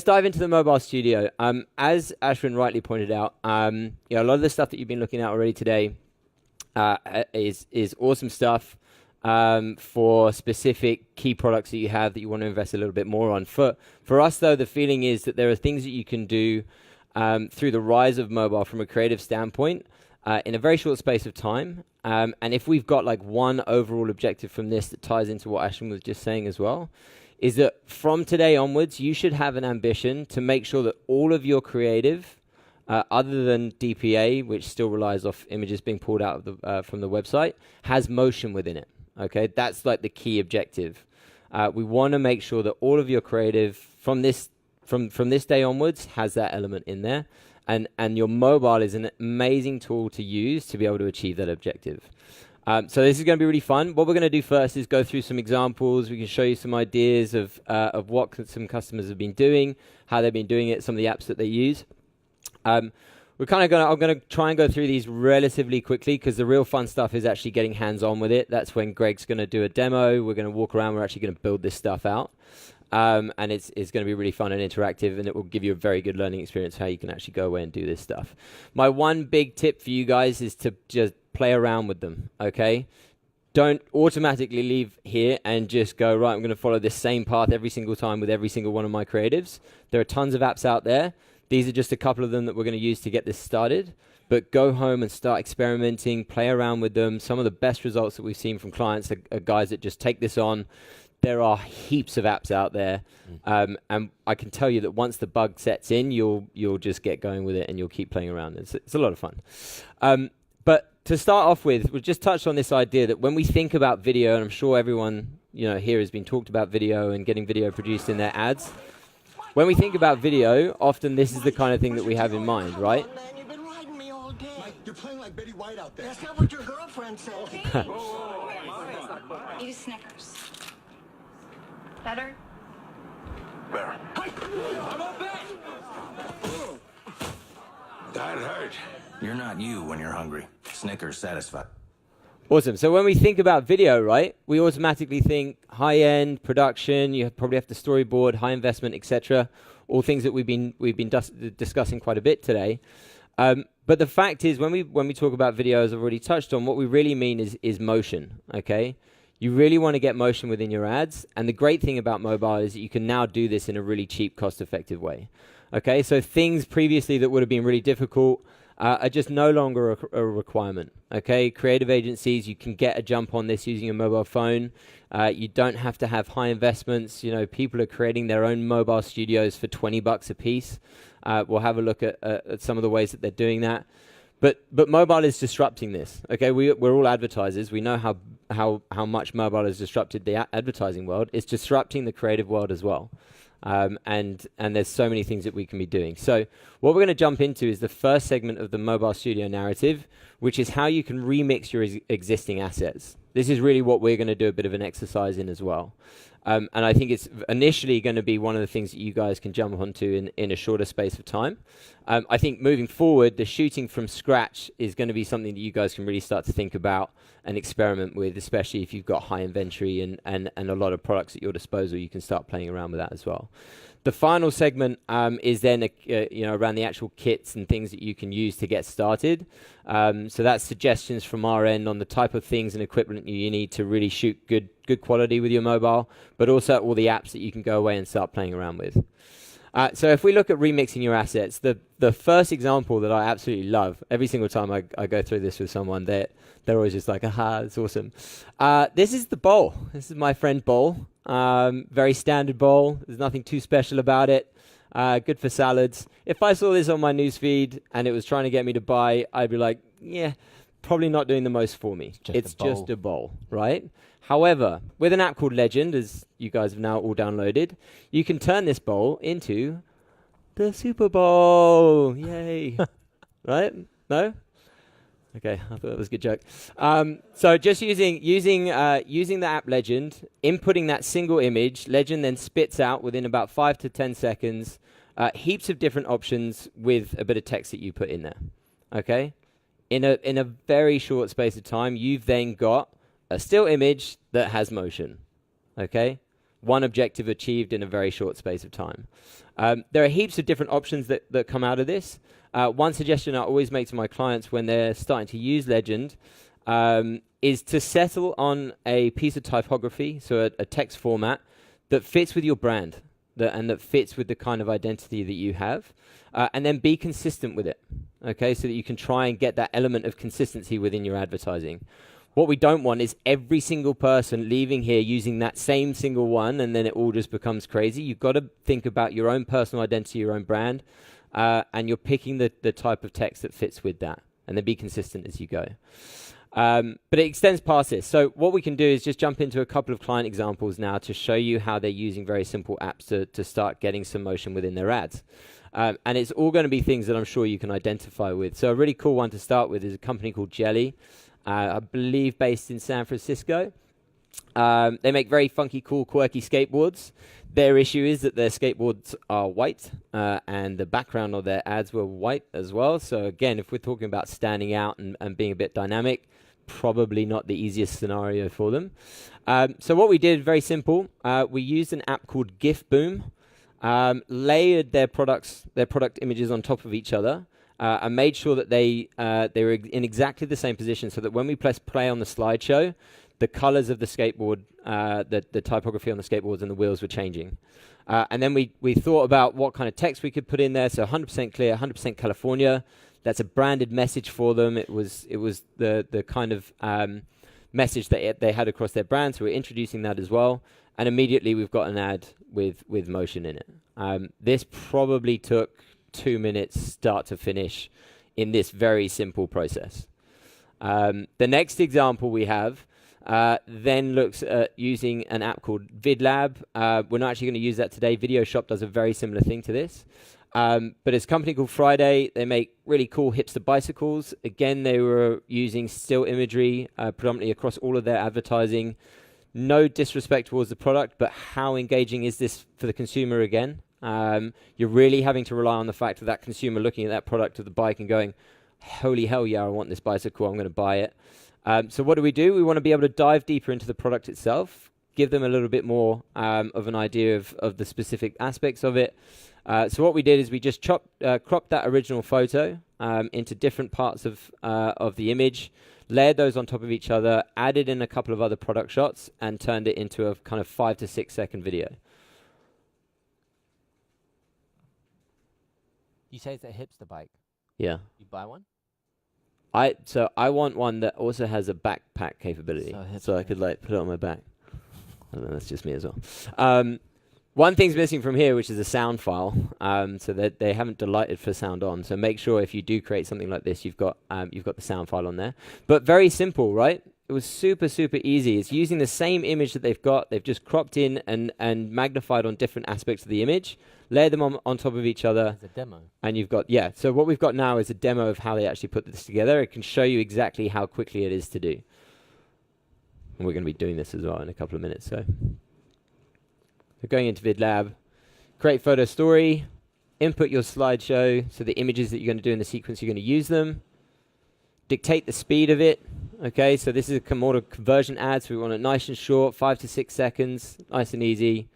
dive into the mobile studio. As Ashwin rightly pointed out, a lot of the stuff that you've been looking at already today is awesome stuff for specific key products that you have that you want to invest a little bit more on. For us, though, the feeling is that there are things that you can do through the rise of mobile from a creative standpoint in a very short space of time. And if we've got like one overall objective from this that ties into what Ashwin was just saying as well, is that from today onwards, you should have an ambition to make sure that all of your creative, other than DPA, which still relies off images being pulled out of the, from the website, has motion within it. Okay, that's like the key objective. We want to make sure that all of your creative from this day onwards has that element in there, and your mobile is an amazing tool to use to be able to achieve that objective. So this is going to be really fun. What we're going to do first is go through some examples. We can show you some ideas of what some customers have been doing, how they've been doing it, some of the apps that they use. I'm going to try and go through these relatively quickly because the real fun stuff is actually getting hands-on with it. That's when Greg's going to do a demo. We're going to walk around. We're actually going to build this stuff out. And it's going to be really fun and interactive, and it will give you a very good learning experience how you can actually go away and do this stuff. My one big tip for you guys is to just play around with them, okay? Don't automatically leave here and just go, right, I'm going to follow this same path every single time with every single one of my creatives. There are tons of apps out there. These are just a couple of them that we're going to use to get this started. But go home and start experimenting, play around with them. Some of the best results that we've seen from clients are guys that just take this on. There are heaps of apps out there, and I can tell you that once the bug sets in, you'll just get going with it and you'll keep playing around. It's a lot of fun. But to start off with, we've just touched on this idea that when we think about video, and I'm sure everyone here has been talked about video and getting video produced in their ads. When we think about video, often this is the kind of thing that we have in mind, right? You've been riding me all day. Mike, you're playing like Betty White out there. That's not what your girlfriend said. Eat a Snickers. Better? Better. I'm up back. That hurt. You're not you when you're hungry. Snickers satisfied. Awesome. So when we think about video, right, we automatically think high-end production. You probably have to storyboard, high investment, etc. All things that we've been discussing quite a bit today. But the fact is, when we talk about video, as I've already touched on, what we really mean is motion. Okay. You really want to get motion within your ads. And the great thing about mobile is that you can now do this in a really cheap, cost-effective way. Okay, so things previously that would have been really difficult are just no longer a requirement. Okay, creative agencies, you can get a jump on this using a mobile phone. You don't have to have high investments. People are creating their own mobile studios for $20 a piece. We'll have a look at some of the ways that they're doing that. But mobile is disrupting this. Okay, we're all advertisers. We know how much mobile has disrupted the advertising world. It's disrupting the creative world as well. And there's so many things that we can be doing. So what we're going to jump into is the first segment of the mobile studio narrative, which is how you can remix your existing assets. This is really what we're going to do a bit of an exercise in as well. And I think it's initially going to be one of the things that you guys can jump onto in a shorter space of time. I think moving forward, the shooting from scratch is going to be something that you guys can really start to think about and experiment with, especially if you've got high inventory and a lot of products at your disposal. You can start playing around with that as well. The final segment is then around the actual kits and things that you can use to get started. So that's suggestions from our end on the type of things and equipment you need to really shoot good quality with your mobile, but also all the apps that you can go away and start playing around with. So if we look at remixing your assets, the first example that I absolutely love, every single time I go through this with someone, they're always just like, aha, that's awesome. This is the bowl. This is my friend bowl. Very standard bowl. There's nothing too special about it. Good for salads. If I saw this on my newsfeed and it was trying to get me to buy, I'd be like, yeah, probably not doing the most for me. It's just a bowl, right? However, with an app called Legend, as you guys have now all downloaded, you can turn this bowl into the Super Bowl. Yay. Right? No? Okay, I thought that was a good joke. So just using the app Legend, inputting that single image, Legend then spits out within about 5 to 10 seconds heaps of different options with a bit of text that you put in there. Okay? In a very short space of time, you've then got a still image that has motion. Okay? one objective achieved in a very short space of time. There are heaps of different options that come out of this. One suggestion I always make to my clients when they're starting to use Legend is to settle on a piece of typography, so a text format that fits with your brand and that fits with the kind of identity that you have, and then be consistent with it, okay, so that you can try and get that element of consistency within your advertising. What we don't want is every single person leaving here using that same single one, and then it all just becomes crazy. You've got to think about your own personal identity, your own brand, and you're picking the type of text that fits with that, and then be consistent as you go. But it extends past this. So what we can do is just jump into a couple of client examples now to show you how they're using very simple apps to start getting some motion within their ads. And it's all going to be things that I'm sure you can identify with. So a really cool one to start with is a company called Jelly, I believe based in San Francisco. They make very funky, cool, quirky skateboards. Their issue is that their skateboards are white, and the background of their ads were white as well. So again, if we're talking about standing out and being a bit dynamic, probably not the easiest scenario for them. So what we did, very simple, we used an app called GIF Boom, layered their product images on top of each other, and made sure that they were in exactly the same position, so that when we press play on the slideshow, the colors of the skateboard, the typography on the skateboards and the wheels were changing. And then we thought about what kind of text we could put in there. So 100% clear, 100% California. That's a branded message for them. It was the kind of message that they had across their brand. So we're introducing that as well. And immediately we've got an ad with motion in it. This probably took 2 minutes start to finish in this very simple process. The next example we have then looks at using an app called VidLab. We're not actually going to use that today. Video Shop does a very similar thing to this. But it's a company called Friday. They make really cool hipster bicycles. Again, they were using still imagery predominantly across all of their advertising. No disrespect towards the product, but how engaging is this for the consumer again? You're really having to rely on the fact of that consumer looking at that product of the bike and going, holy hell yeah, I want this bicycle, I'm going to buy it. So what do? We want to be able to dive deeper into the product itself, give them a little bit more of an idea of the specific aspects of it. So what we did is we just cropped that original photo into different parts of the image, layered those on top of each other, added in a couple of other product shots, and turned it into a kind of 5 to 6 second video. You say it's a hipster bike. Yeah. You buy one? So I want one that also has a backpack capability, so I could like put it on my back. I don't know, that's just me as well. One thing's missing from here, which is a sound file, so that they haven't delighted for sound on. So make sure if you do create something like this, you've got the sound file on there. But very simple, right? It was super, super easy. It's using the same image that they've got. They've just cropped in and magnified on different aspects of the image, layered them on top of each other. It's a demo. And you've got, yeah. So what we've got now is a demo of how they actually put this together. It can show you exactly how quickly it is to do. And we're going to be doing this as well in a couple of minutes. So we're going into VidLab, create photo story, input your slideshow, so the images that you're going to do in the sequence, you're going to use them. Dictate the speed of it. Okay, so this is a more conversion ad, so we want it nice and short, 5 to 6 seconds, nice and easy.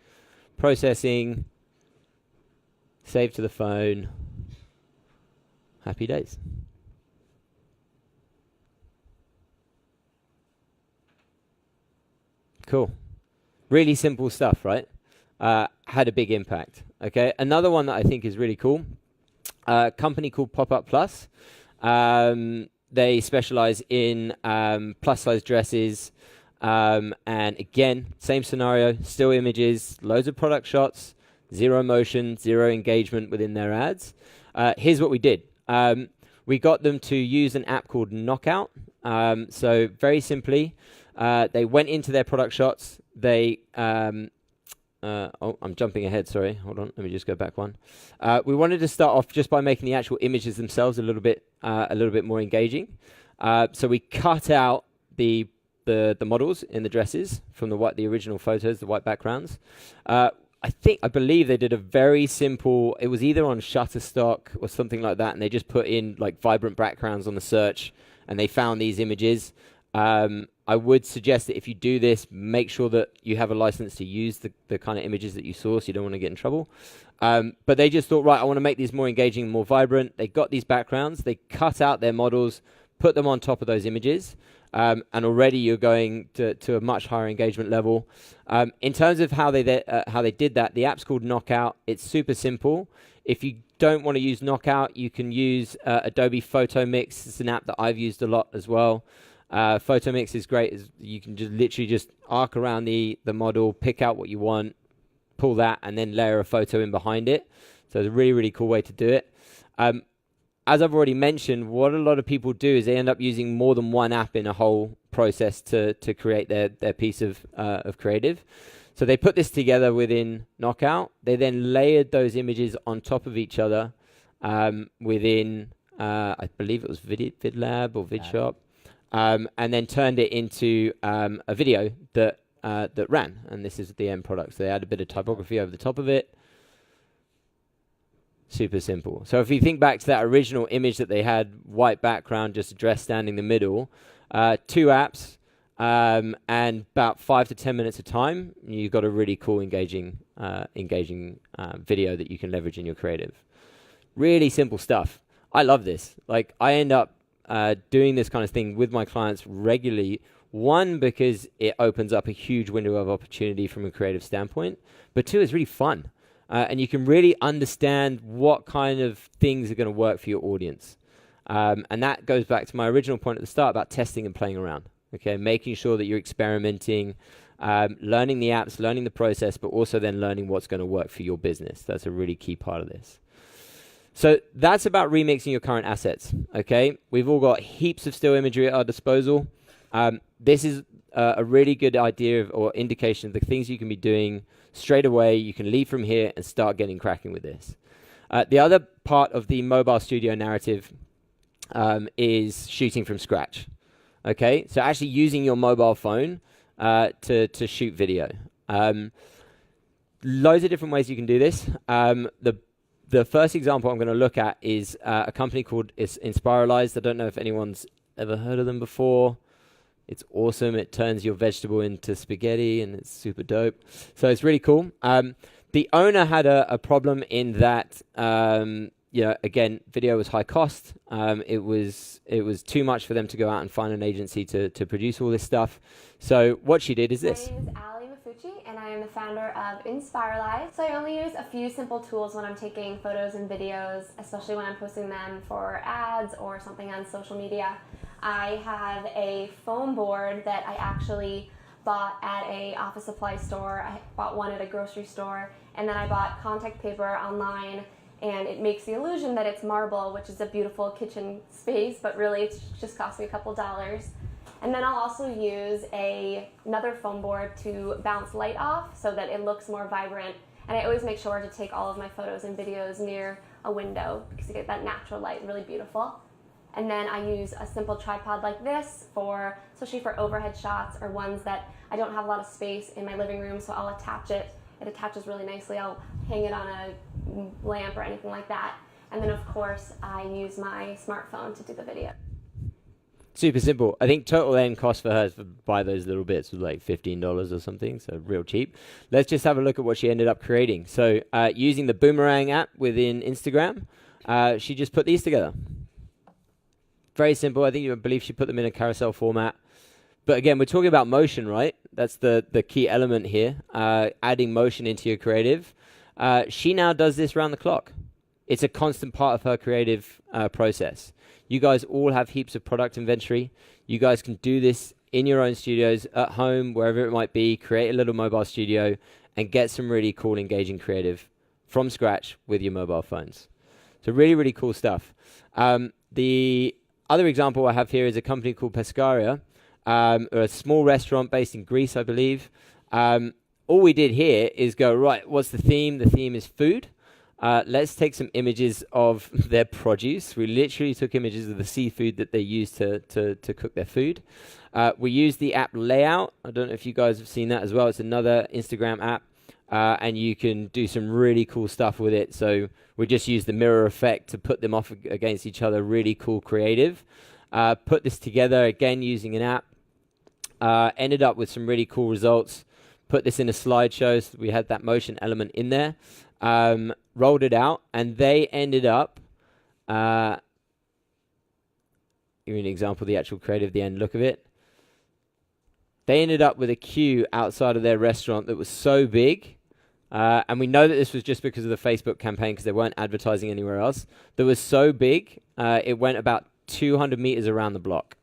Processing, save to the phone. Happy days. Cool. Really simple stuff, right? Had a big impact. Okay, another one that I think is really cool, a company called Pop-Up Plus. They specialize in plus-size dresses. And again, same scenario, still images, loads of product shots, zero motion, zero engagement within their ads. Here's what we did. We got them to use an app called Knockout. So very simply, they went into their product shots. They I'm jumping ahead, sorry. Hold on, let me just go back one. We wanted to start off just by making the actual images themselves a little bit more engaging. So we cut out the models in the dresses from the original photos, the white backgrounds. I believe they did a very simple, it was either on Shutterstock or something like that, and they just put in like vibrant backgrounds on the search, and they found these images. I would suggest that if you do this, make sure that you have a license to use the kind of images that you source. You don't want to get in trouble. But they just thought, right, I want to make these more engaging, more vibrant. They got these backgrounds. They cut out their models, put them on top of those images. And already you're going to a much higher engagement level. In terms of how they did that, the app's called Knockout. It's super simple. If you don't want to use Knockout, you can use Adobe Photo Mix. It's an app that I've used a lot as well. Photo Mix is great. You can just literally just arc around the model, pick out what you want, pull that, and then layer a photo in behind it. So it's a really, really cool way to do it. As I've already mentioned, what a lot of people do is they end up using more than one app in a whole process to create their piece of creative. So they put this together within Knockout. They then layered those images on top of each other within, I believe it was VidLab or VidShop, and then turned it into a video that ran. And this is the end product. So they add a bit of typography over the top of it. Super simple. So if you think back to that original image that they had, white background, just a dress standing in the middle, 2 apps, and about 5 to 10 minutes of time, you've got a really cool, engaging video that you can leverage in your creative. Really simple stuff. I love this. Like, I end up doing this kind of thing with my clients regularly. One, because it opens up a huge window of opportunity from a creative standpoint, but 2, it's really fun. And you can really understand what kind of things are going to work for your audience. And that goes back to my original point at the start about testing and playing around. Okay, making sure that you're experimenting, learning the apps, learning the process, but also then learning what's going to work for your business. That's a really key part of this. So that's about remixing your current assets. Okay, we've all got heaps of still imagery at our disposal. This is a really good idea or indication of the things you can be doing straight away. You can leave from here and start getting cracking with this. The other part of the mobile studio narrative is shooting from scratch. Okay, so actually using your mobile phone to shoot video. Loads of different ways you can do this. The first example I'm going to look at is a company called Inspiralize. I don't know if anyone's ever heard of them before. It's awesome. It turns your vegetable into spaghetti, and it's super dope. So it's really cool. The owner had a problem in that, again, video was high cost. It was too much for them to go out and find an agency to produce all this stuff. So what she did is this. My name is Ali Mafucci, and I am the founder of Inspiralize. So I only use a few simple tools when I'm taking photos and videos, especially when I'm posting them for ads or something on social media. I have a foam board that I actually bought at a office supply store. I bought one at a grocery store, and then I bought contact paper online, and it makes the illusion that it's marble, which is a beautiful kitchen space, but really it's just cost me a couple dollars. And then I'll also use another foam board to bounce light off so that it looks more vibrant. And I always make sure to take all of my photos and videos near a window because you get that natural light, really beautiful. And then I use a simple tripod like this especially for overhead shots or ones that I don't have a lot of space in my living room, so I'll attach it. It attaches really nicely. I'll hang it on a lamp or anything like that. And then of course I use my smartphone to do the video. Super simple. I think total end cost for her to buy those little bits was like $15 or something, so real cheap. Let's just have a look at what she ended up creating. So using the Boomerang app within Instagram, she just put these together. Very simple. I believe she put them in a carousel format. But again, we're talking about motion, right? That's the key element here, adding motion into your creative. She now does this round the clock. It's a constant part of her creative process. You guys all have heaps of product inventory. You guys can do this in your own studios, at home, wherever it might be, create a little mobile studio and get some really cool, engaging creative from scratch with your mobile phones. So really, really cool stuff. The other example I have here is a company called Pescaria, a small restaurant based in Greece, I believe. All we did here is go, right, what's the theme? The theme is food. Let's take some images of their produce. We literally took images of the seafood that they use to cook their food. We used the app Layout. I don't know if you guys have seen that as well. It's another Instagram app, and you can do some really cool stuff with it. So we just used the mirror effect to put them off against each other. Really cool creative. Put this together, again, using an app. ended up with some really cool results. Put this in a slideshow, so we had that motion element in there. Rolled it out, and they ended up, give you an example of the actual creative, the end look of it. They ended up with a queue outside of their restaurant that was so big, and we know that this was just because of the Facebook campaign, because they weren't advertising anywhere else, that was so big, it went about 200 meters around the block.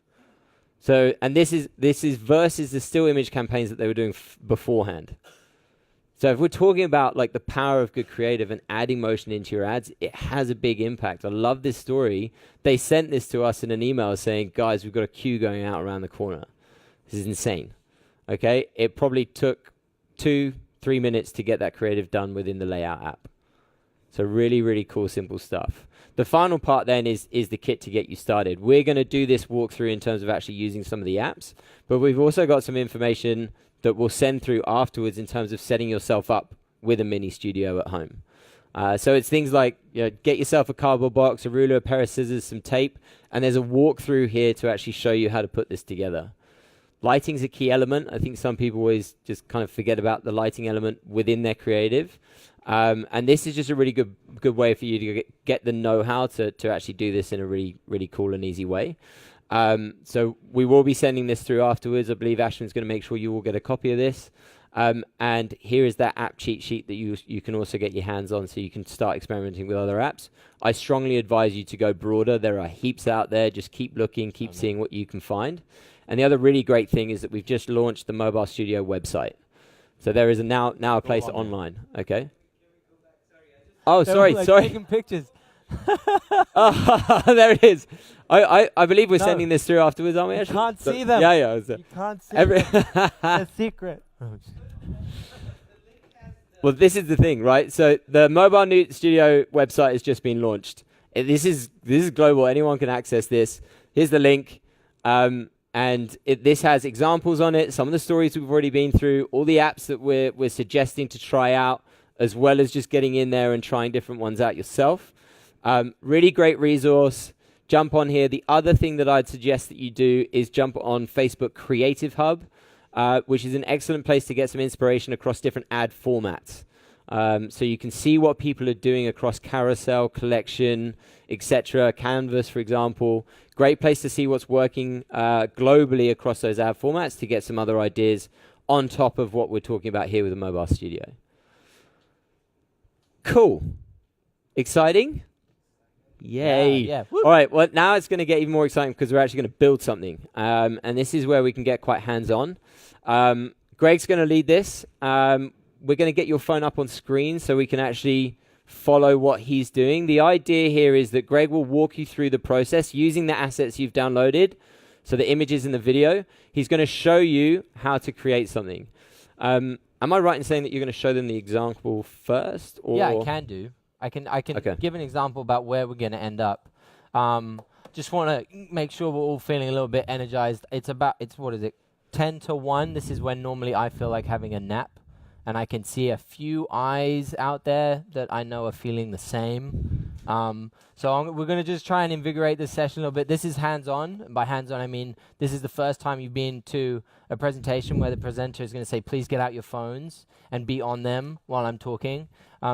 So, and this is versus the still image campaigns that they were doing beforehand. So if we're talking about like the power of good creative and adding motion into your ads, it has a big impact. I love this story. They sent this to us in an email saying, guys, we've got a queue going out around the corner. This is insane. Okay. It probably took 2-3 minutes to get that creative done within the Layout app. So really, really cool, simple stuff. The final part then is the kit to get you started. We're going to do this walkthrough in terms of actually using some of the apps, but we've also got some information that we'll send through afterwards in terms of setting yourself up with a mini studio at home. So it's things like, get yourself a cardboard box, a ruler, a pair of scissors, some tape, and there's a walkthrough here to actually show you how to put this together. Lighting's a key element. I think some people always just kind of forget about the lighting element within their creative. And this is just a really good way for you to get the know-how to actually do this in a really, really cool and easy way. So we will be sending this through afterwards. I believe Ashwin's going to make sure you all get a copy of this. And here is that app cheat sheet that you can also get your hands on, so you can start experimenting with other apps. I strongly advise you to go broader. There are heaps out there. Just keep looking, keep seeing what you can find. And the other really great thing is that we've just launched the Mobile Studio website. So there is now a place online. Okay. Oh, sorry. Taking pictures. Oh, there it is. I believe we're sending this through afterwards, aren't we? You can't see them. Yeah. You can't see them. It's a secret. Well, this is the thing, right? So the Mobile Studio website has just been launched. This is global. Anyone can access this. Here's the link. And this has examples on it, some of the stories we've already been through, all the apps that we're suggesting to try out, as well as just getting in there and trying different ones out yourself. Really great resource. Jump on here. The other thing that I'd suggest that you do is jump on Facebook Creative Hub, which is an excellent place to get some inspiration across different ad formats. So you can see what people are doing across carousel, collection, etc. Canvas, for example. Great place to see what's working globally across those ad formats to get some other ideas on top of what we're talking about here with the Mobile Studio. Cool. Exciting? Yay. Yeah. All right, well, now it's going to get even more exciting because we're actually going to build something. And this is where we can get quite hands-on. Greg's going to lead this. We're going to get your phone up on screen so we can actually follow what he's doing. The idea here is that Greg will walk you through the process using the assets you've downloaded, so the images in the video. He's going to show you how to create something. Am I right in saying that you're going to show them the example first? Or? Yeah, I can do. I can Okay. give an example about where we're going to end up. Just want to make sure we're all feeling a little bit energized. It's what is it? 10 to 1. This is when normally I feel like having a nap. And I can see a few eyes out there that I know are feeling the same. So we're going to just try and invigorate this session a little bit. This is hands-on. And by hands-on, I mean this is the first time you've been to a presentation where the presenter is going to say, please get out your phones and be on them while I'm talking.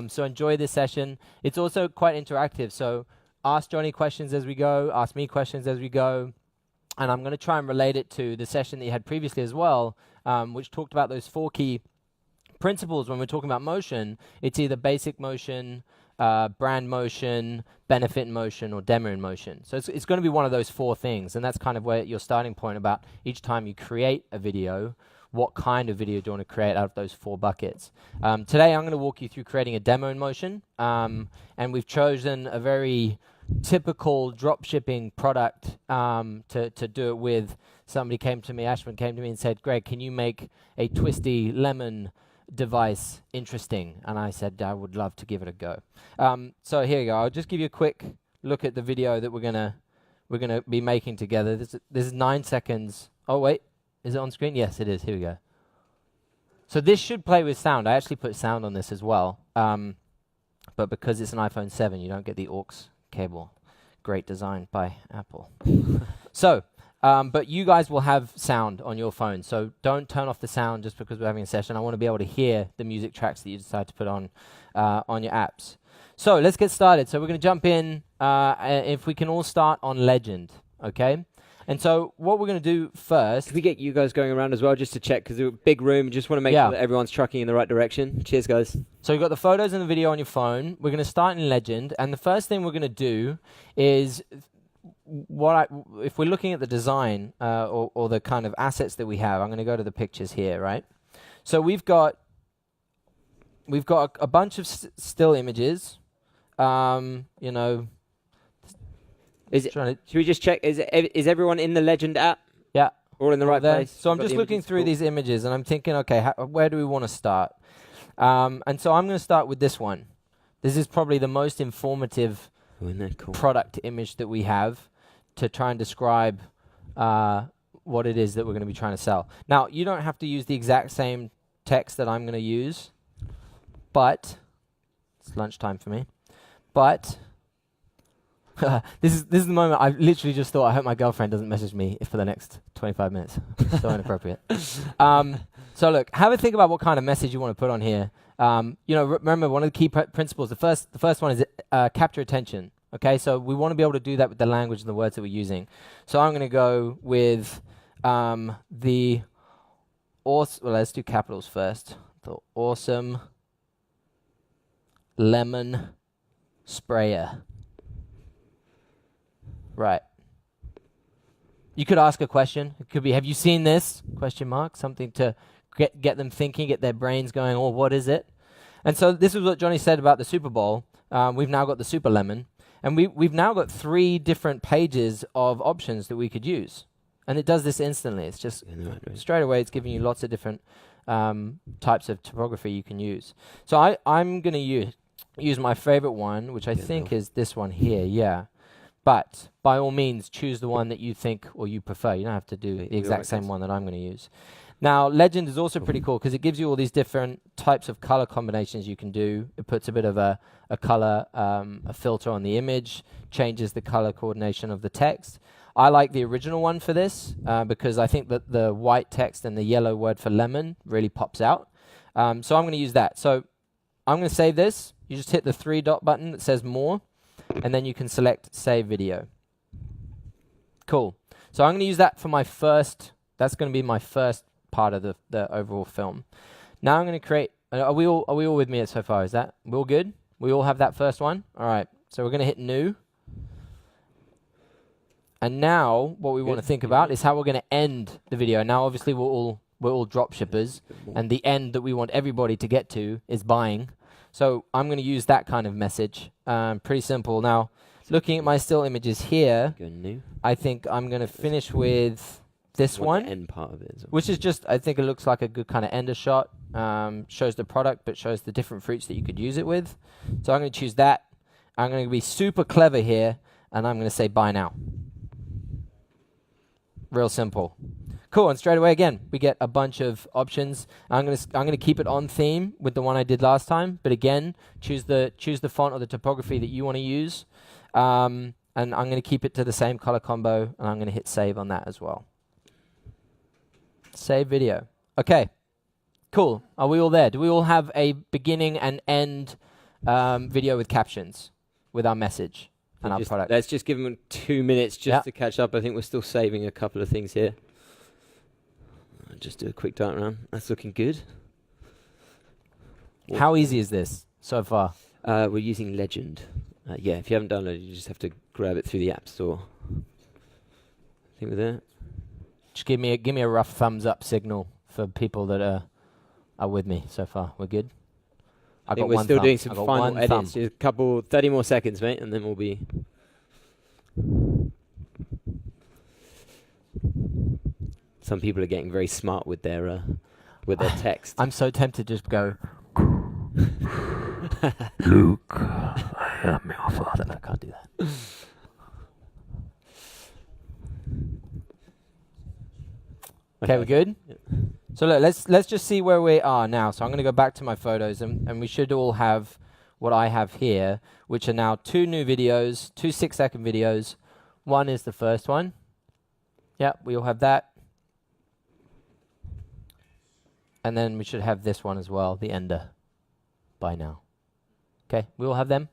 So enjoy this session. It's also quite interactive. So ask Johnny questions as we go. Ask me questions as we go. And I'm going to try and relate it to the session that you had previously as well, which talked about those 4 key principles. When we're talking about motion, it's either basic motion, brand motion, benefit motion, or demo in motion. So it's going to be one of those 4 things, and that's kind of where your starting point about each time you create a video, what kind of video do you want to create out of those 4 buckets. Today I'm going to walk you through creating a demo in motion, and we've chosen a very typical drop shipping product to do it with. Somebody came to me, Ashwin came to me and said, Greg, can you make a twisty lemon device interesting? And I said I would love to give it a go. So here you go. I'll just give you a quick look at the video that we're gonna be making together. This is 9 seconds. Oh wait, is it on screen? Yes, it is. Here we go. So this should play with sound. I actually put sound on this as well, but because it's an iPhone 7, you don't get the aux cable. Great design by Apple. So But you guys will have sound on your phone, so don't turn off the sound just because we're having a session. I want to be able to hear the music tracks that you decide to put on your apps. So let's get started. So we're going to jump in, if we can all start on Legend, okay? And so what we're going to do first... Can we get you guys going around as well, just to check, because it's a big room, just want to make sure that everyone's trucking in the right direction. Cheers, guys. So you've got the photos and the video on your phone. We're going to start in Legend, and the first thing we're going to do is... if we're looking at the design or the kind of assets that we have, I'm going to go to the pictures here, right? So we've got a bunch of still images, you know. Should we just check? Is everyone in the Legend app? Yeah. All in the right place? So I'm just looking through these images and I'm thinking, okay, where do we want to start? And so I'm going to start with this one. This is probably the most informative product image that we have to try and describe what it is that we're going to be trying to sell. Now, you don't have to use the exact same text that I'm going to use, but it's lunchtime for me. But this is the moment I literally just thought, I hope my girlfriend doesn't message me for the next 25 minutes. So inappropriate. So look, have a think about what kind of message you want to put on here. You know, remember one of the key principles. The first one is capture attention. Okay, so we want to be able to do that with the language and the words that we're using. So I'm going to go with the awesome. Well, let's do capitals first. The awesome lemon sprayer. Right. You could ask a question. It could be, have you seen this? Question mark. Something to get them thinking, get their brains going, oh, what is it? And so this is what Johnny said about the Super Bowl. We've now got the Super Lemon. And we've now got 3 different pages of options that we could use. And it does this instantly. It's just straight away, it's giving you lots of different types of typography you can use. So I'm going to use my favorite one, which I think is this one here, yeah. But by all means, choose the one that you think or you prefer. You don't have to do the exact same one that I'm going to use. Now, Legend is also pretty cool because it gives you all these different types of color combinations you can do. It puts a bit of a color, a filter on the image, changes the color coordination of the text. I like the original one for this because I think that the white text and the yellow word for lemon really pops out. So I'm going to use that. So I'm going to save this. You just hit the 3-dot button that says More, and then you can select Save Video. Cool. So I'm going to use that for my first, that's going to be my first part of the overall film. Now I'm going to create, are we all with me so far? Is that, we all good? We all have that first one? All right. So we're going to hit New. And now what we want to think about is how we're going to end the video. Now obviously we're all drop shippers, and the end that we want everybody to get to is buying. So I'm going to use that kind of message. Pretty simple. Now, looking at my still images here, I think I'm going to finish with this one, end part of it, which is just, I think it looks like a good kind of ender shot. Shows the product, but shows the different fruits that you could use it with. So I'm going to choose that. I'm going to be super clever here, and I'm going to say buy now. Real simple. Cool, and straight away again, we get a bunch of options. I'm gonna keep it on theme with the one I did last time, but again, choose the font or the typography that you want to use. And I'm gonna keep it to the same color combo, and I'm gonna hit save on that as well. Save video. Okay, cool. Are we all there? Do we all have a beginning and end video with captions with our message and our product? Let's just give them 2 minutes just to catch up. I think we're still saving a couple of things here. I'll just do a quick dart around. That's looking good. How easy is this so far? We're using Legend. Yeah, if you haven't downloaded, you just have to grab it through the App Store. I think with that. Just give me a rough thumbs up signal for people that are with me so far. We're good. I think we're still doing some final edits. Just a couple, 30 more seconds, mate, and then we'll be. Some people are getting very smart with their text. I'm so tempted to just go. Luke, I am your father. I can't do that. Okay, we're good? Yeah. So look, let's just see where we are now. So I'm going to go back to my photos, and we should all have what I have here, which are now 2 new videos, 2 6-second videos. One is the first one. Yeah, we all have that. And then we should have this one as well, the ender, by now. Okay, we all have them?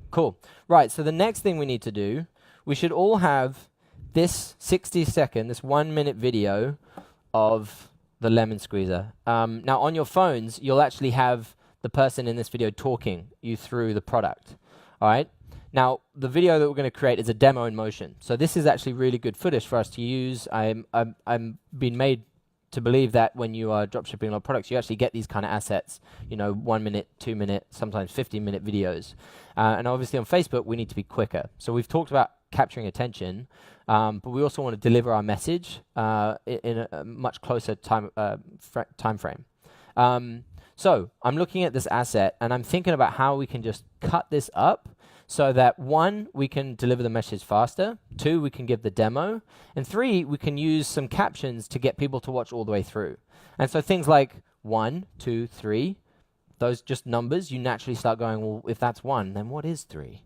Cool. Right, so the next thing we need to do, we should all have this 60-second, this 1-minute video of the lemon squeezer. Now, on your phones, you'll actually have the person in this video talking you through the product. All right? Now, the video that we're going to create is a demo in motion. So this is actually really good footage for us to use. I'm been made to believe that when you are dropshipping a lot of products, you actually get these kind of assets, 1 minute, 2 minute, sometimes 15-minute videos. And obviously on Facebook, we need to be quicker. So we've talked about capturing attention, but we also want to deliver our message in a much closer time frame. So I'm looking at this asset and I'm thinking about how we can just cut this up so that 1, we can deliver the message faster, 2, we can give the demo, and 3, we can use some captions to get people to watch all the way through. And so things like 1, 2, 3, those just numbers, you naturally start going, well, if that's 1, then what is 3?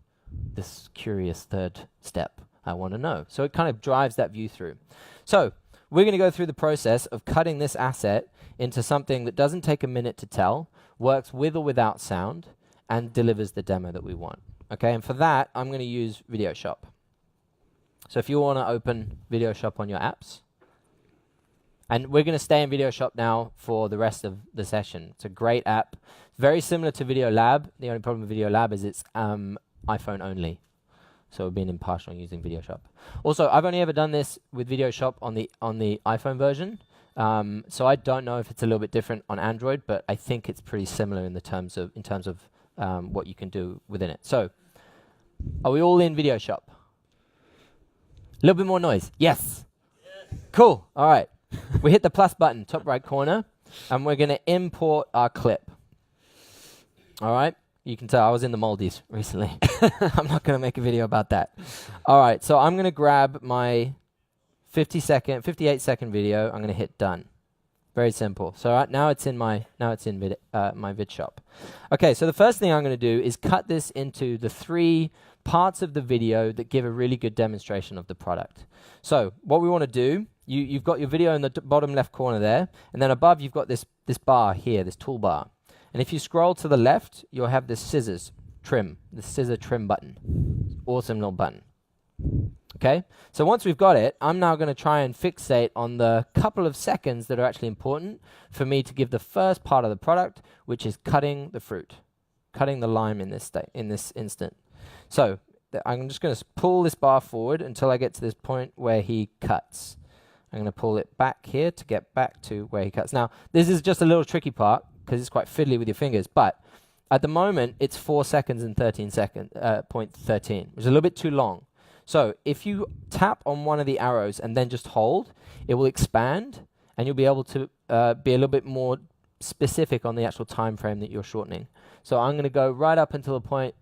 This curious third step, I want to know. So it kind of drives that view through. So we're going to go through the process of cutting this asset into something that doesn't take a minute to tell, works with or without sound, and delivers the demo that we want. Okay, and for that, I'm going to use Video Shop. So if you want to open Video Shop on your apps, and we're going to stay in Video Shop now for the rest of the session. It's a great app, very similar to Video Lab. The only problem with Video Lab is it's iPhone only. So we're being impartial in using Video Shop. Also, I've only ever done this with Video Shop on the iPhone version. So I don't know if it's a little bit different on Android, but I think it's pretty similar in terms of what you can do within it. So, are we all in Video Shop? A little bit more noise. Yes. Cool. All right. We hit the plus button, top right corner, and we're going to import our clip. All right. You can tell I was in the Maldives recently. I'm not going to make a video about that. All right. So I'm going to grab my 58-second video. I'm going to hit done. Very simple. So now it's in my vid shop. Okay, so the first thing I'm going to do is cut this into the 3 parts of the video that give a really good demonstration of the product. So what we want to do, you've got your video in the bottom left corner there, and then above you've got this bar here, this toolbar. And if you scroll to the left, you'll have this scissor trim button. Awesome little button. Okay, so once we've got it, I'm now going to try and fixate on the couple of seconds that are actually important for me to give the first part of the product, which is cutting the fruit, cutting the lime in this instant. So I'm just going to pull this bar forward until I get to this point where he cuts. I'm going to pull it back here to get back to where he cuts. Now, this is just a little tricky part because it's quite fiddly with your fingers, but at the moment, it's 4 seconds and 13 seconds, 0.13, which is a little bit too long. So if you tap on one of the arrows and then just hold, it will expand and you'll be able to be a little bit more specific on the actual time frame that you're shortening. So I'm going to go right up until the point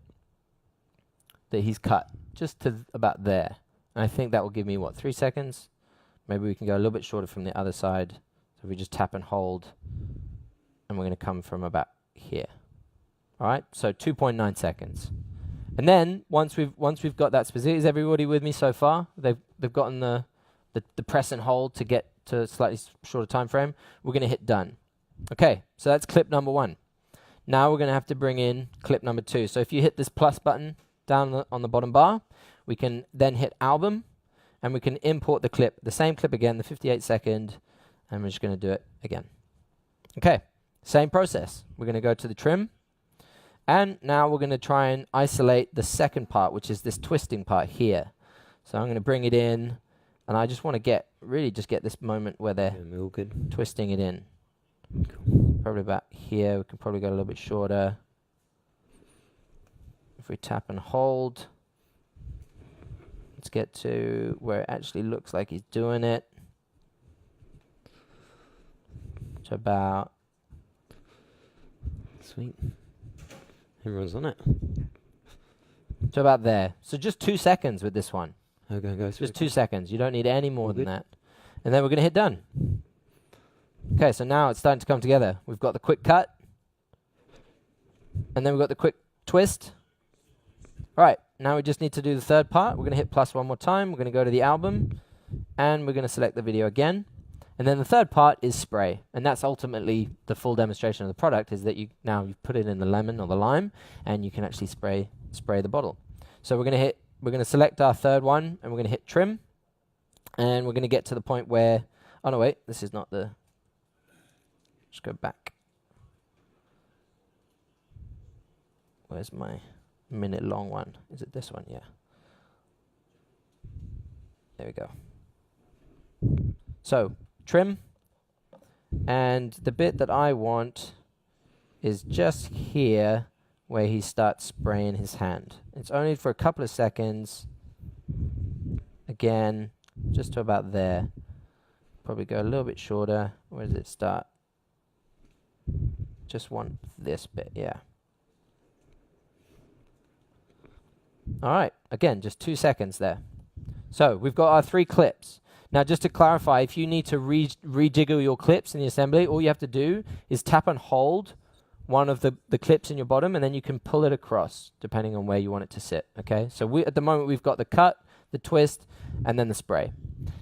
that he's cut, just to about there. And I think that will give me, 3 seconds? Maybe we can go a little bit shorter from the other side. So we just tap and hold, and we're going to come from about here. All right, so 2.9 seconds. And then once we've got that specific, is everybody with me so far? They've gotten the press and hold to get to a slightly shorter time frame. We're going to hit done. Okay, so that's clip number 1. Now we're going to have to bring in clip number 2. So if you hit this plus button down on the bottom bar, we can then hit album, and we can import the same clip again, the 58-second, and we're just going to do it again. Okay, same process. We're going to go to the trim. And now we're going to try and isolate the second part, which is this twisting part here. So I'm going to bring it in, and I just want to really get this moment where they're twisting it in. Cool. Probably about here. We can probably go a little bit shorter. If we tap and hold, let's get to where it actually looks like he's doing it. To about... Sweet. Everyone's on it. So about there. So just 2 seconds with this one. Okay, guys. Just 2 seconds. You don't need any more than that. And then we're going to hit done. Okay, so now it's starting to come together. We've got the quick cut. And then we've got the quick twist. All right, now we just need to do the third part. We're going to hit plus one more time. We're going to go to the album. and we're going to select the video again. And then the third part is spray, and that's ultimately the full demonstration of the product, is that you've put it in the lemon or the lime, and you can actually spray the bottle. So we're going to select our third one, and we're going to hit trim, and we're going to get to the point where, oh no wait, this is not the, just go back. Where's my minute long one? Is it this one? Yeah. There we go. So trim, and the bit that I want is just here where he starts spraying his hand. It's only for a couple of seconds. Again, just to about there. Probably go a little bit shorter. Where does it start? Just want this bit, yeah. All right, again, just 2 seconds there. So we've got our 3 clips. Now, just to clarify, if you need to rejiggle your clips in the assembly, all you have to do is tap and hold one of the clips in your bottom, and then you can pull it across, depending on where you want it to sit, okay? So at the moment, we've got the cut, the twist, and then the spray.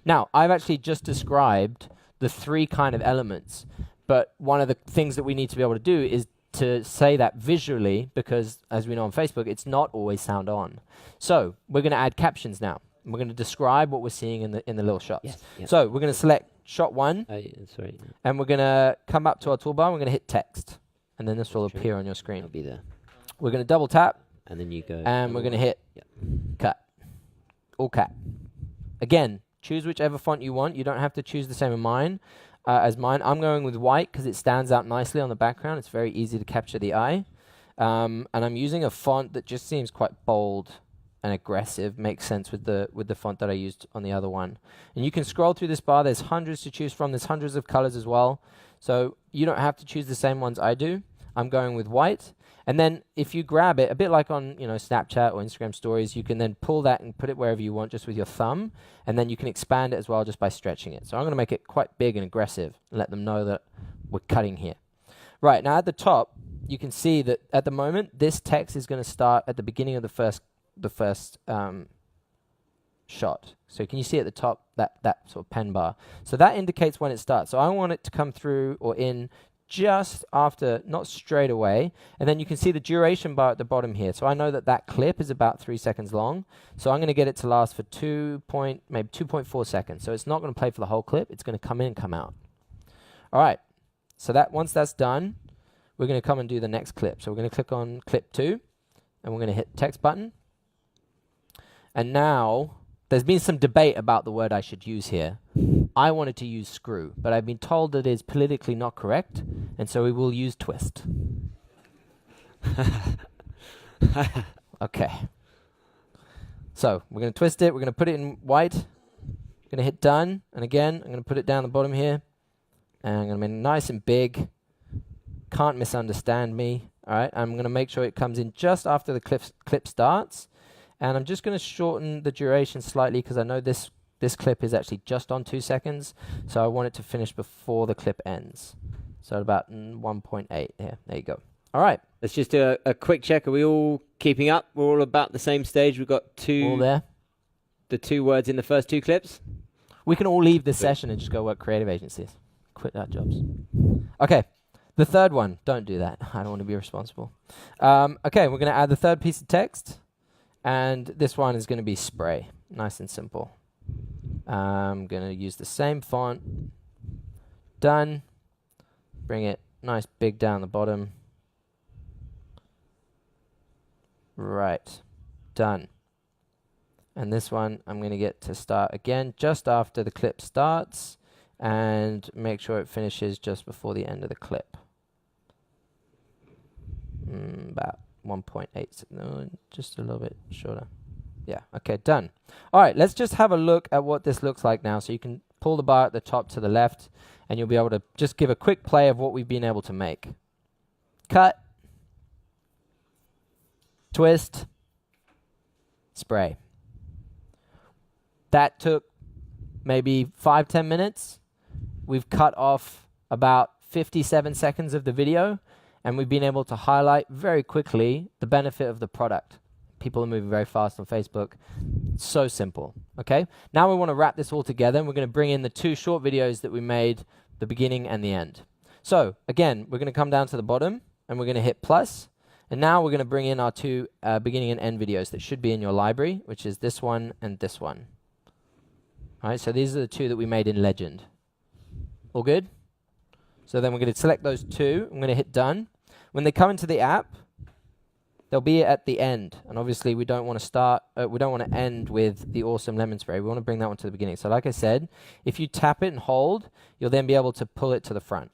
Now, I've actually just described the 3 kind of elements, but one of the things that we need to be able to do is to say that visually, because as we know on Facebook, it's not always sound on. So we're going to add captions now. We're going to describe what we're seeing in the little shots. Yes, yep. So we're going to select shot 1, sorry. and we're going to come up to our toolbar, and we're going to hit text, and then this will appear on your screen. It'll be there. We're going to double tap, And then you go. and we're going to hit cut, all cap. Again, choose whichever font you want. You don't have to choose the same as mine. I'm going with white because it stands out nicely on the background. It's very easy to capture the eye. And I'm using a font that just seems quite bold and aggressive. Makes sense with the font that I used on the other one. And you can scroll through this bar. There's hundreds to choose from. There's hundreds of colors as well. So you don't have to choose the same ones I do. I'm going with white. And then if you grab it, a bit like on Snapchat or Instagram stories, you can then pull that and put it wherever you want just with your thumb. And then you can expand it as well just by stretching it. So I'm going to make it quite big and aggressive and let them know that we're cutting here. Right, now at the top, you can see that at the moment, this text is going to start at the beginning of the first shot. So can you see at the top that sort of pen bar? So that indicates when it starts. So I want it to come through or in just after, not straight away. And then you can see the duration bar at the bottom here. So I know that clip is about 3 seconds long. So I'm going to get it to last for maybe 2.4 seconds. So it's not going to play for the whole clip. It's going to come in and come out. All right. So once that's done, we're going to come and do the next clip. So we're going to click on clip 2, and we're going to hit text button. And now there's been some debate about the word I should use here. I wanted to use screw, but I've been told that it is politically not correct, and so we will use twist. Okay. So we're going to twist it. We're going to put it in white. I'm going to hit done, and again, I'm going to put it down the bottom here, and I'm going to make it nice and big. Can't misunderstand me. All right. I'm going to make sure it comes in just after the clip starts. And I'm just going to shorten the duration slightly because I know this clip is actually just on 2 seconds. So I want it to finish before the clip ends. So at about 1.8 here. There you go. All right. Let's just do a quick check. Are we all keeping up? We're all about the same stage. We've got all there. The 2 words in the first 2 clips. We can all leave this session and just go work creative agencies. Quit our jobs. Okay. The third one. Don't do that. I don't want to be responsible. Okay. We're going to add the third piece of text. And this one is going to be spray. Nice and simple. I'm going to use the same font. Done. Bring it nice big down the bottom. Right. Done. And this one I'm going to get to start again just after the clip starts and make sure it finishes just before the end of the clip. About 1.8, no, just a little bit shorter. Yeah, okay, done. All right, let's just have a look at what this looks like now. So you can pull the bar at the top to the left, and you'll be able to just give a quick play of what we've been able to make. Cut, twist, spray. That took maybe 5-10 minutes. We've cut off about 57 seconds of the video, and we've been able to highlight very quickly the benefit of the product. People are moving very fast on Facebook. So simple. Okay. Now we want to wrap this all together, and we're going to bring in the 2 short videos that we made, the beginning and the end. So again, we're going to come down to the bottom, and we're going to hit plus. And now we're going to bring in our 2 beginning and end videos that should be in your library, which is this one and this one. All right. So these are the 2 that we made in Legend. All good? So then we're going to select those 2. I'm going to hit done. When they come into the app, they'll be at the end, and obviously we don't want to end with the awesome lemon spray. We want to bring that one to the beginning. So like I said, if you tap it and hold, you'll then be able to pull it to the front.